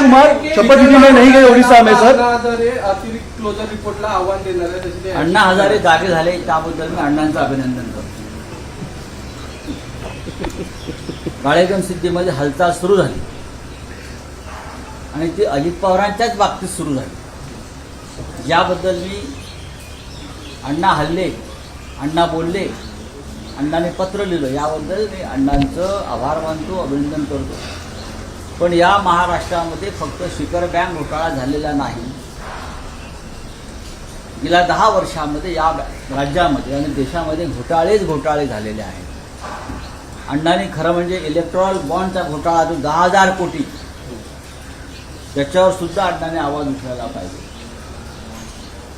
कुमार शपथविधि में नहीं गए उड़ीसा में सर। अतिरिक्त क्लोजर रिपोर्टला आव्हान देणार आहे। अण्णा हजारे जागे झाले त्याबद्दल मी अण्णांचं अभिनंदन करतो। गाळेगण सिद्धीमध्ये हालचाल सुरू झाली आणि ती अजित पवारांच्याच बाबतीत सुरू झाली। याबद्दल मी अण्णा हल्ले, अण्णा बोलले, अण्णाने पत्र लिहिलं, याबद्दल मी अण्णांचं आभार मानतो, अभिनंदन करतो। पण या महाराष्ट्रामध्ये फक्त शिखर बँक घोटाळा झालेला नाही, गेल्या 10 वर्षामध्ये या राज्यामध्ये आणि देशामध्ये घोटाळे झालेले आहेत। अण्णांनी खरं म्हणजे इलेक्ट्रॉल बॉन्डचा घोटाळा जो 10,000 कोटी, त्याच्यावर सुद्धा अण्णांनी आवाज उठवायला पाहिजे।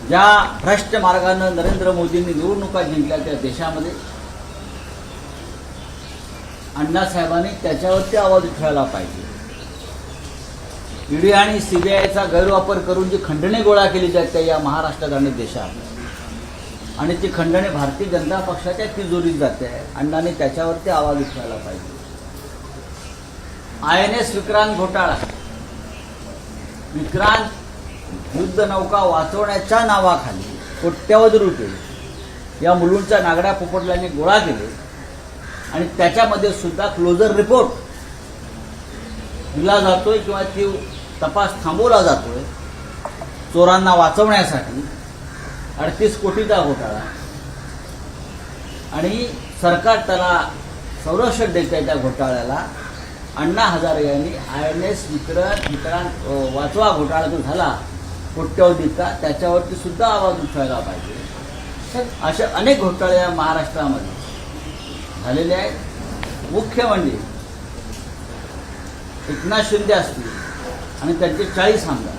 ज्या भ्रष्ट मार्गानं नरेंद्र मोदींनी निवडणुका जिंकल्या त्या देशामध्ये अण्णासाहेबांनी त्याच्यावरती आवाज उठवायला पाहिजे। ईडी आणि सीबीआयचा गैरवापर करून जी खंडणी गोळा केली जाते या महाराष्ट्रात आणि देशात, आणि ती खंडणी भारतीय जनता पक्षाच्या तिजोरीत जाते आहे, अण्णांनी त्याच्यावरती आवाज उठवायला पाहिजे। INS विक्रांत घोटाळा, विक्रांत युद्धनौका वाचवण्याच्या नावाखाली कोट्यवधी रुपये या मुलूंच्या नागड्या पोपटल्याने गोळा केले आणि त्याच्यामध्ये सुद्धा क्लोजर रिपोर्ट दिला जातोय किंवा ती तपास थांबवला जातोय चोरांना वाचवण्यासाठी। 38 कोटीचा घोटाळा आणि सरकार त्याला संरक्षण देत आहे त्या घोटाळ्याला। अण्णा हजारे यांनी INS विक्रांत वाचवा घोटाळा जो झाला कोट्यवधीचा, त्याच्यावरती सुद्धा आवाज उठवायला पाहिजे। असे अनेक घोटाळे या महाराष्ट्रामध्ये झालेले आहेत। मुख्य म्हणजे एकनाथ शिंदे असतील आणि त्यांचे 40 आमदार,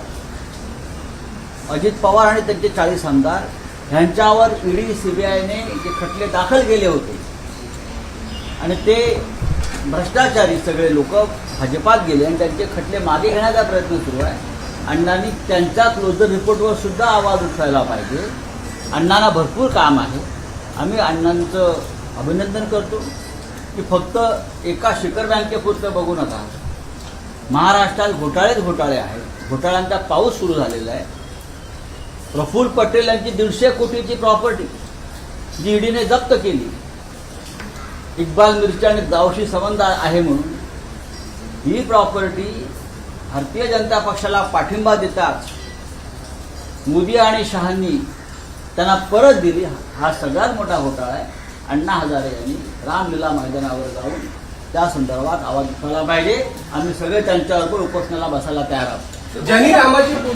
अजित पवार आणि त्यांचे 40 आमदार, ह्यांच्यावर ईडी सीबीआयने जे खटले दाखल केले होते आणि ते भ्रष्टाचारी सगळे लोक भाजपात गेले आणि त्यांचे खटले मागे घेण्याचा प्रयत्न सुरू आहे। अण्णांनी त्यांच्या क्लोजर रिपोर्टवर सुद्धा आवाज उठवायला पाहिजे। अण्णांना भरपूर काम आहे। आम्ही अण्णांचं अभिनंदन करतो की फक्त एका शिखर बँकेपुरतं बघू नका, महाराष्ट्रात घोटाळे आहेत, घोटाळ्यांचा पाऊस सुरू झालेला आहे। प्रफुल्ल पटेल यांची 150 कोटीची प्रॉपर्टी जी ईडीने जप्त केली, इक्बाल मिर्ची आणि दाऊशी संबंध आहे म्हणून, ही प्रॉपर्टी भारतीय जनता पक्षाला पाठिंबा देताच मोदी आणि शहांनी त्यांना परत दिली। हा सगळ्यात मोठा घोटाळा आहे। अण्णा हजारे यांनी रामलीला मैदानावर जाऊन त्या संदर्भात आवाज उठवायला पाहिजे। आम्ही सगळे त्यांच्याबरोबर उपोषणाला बसायला तयार आहोत।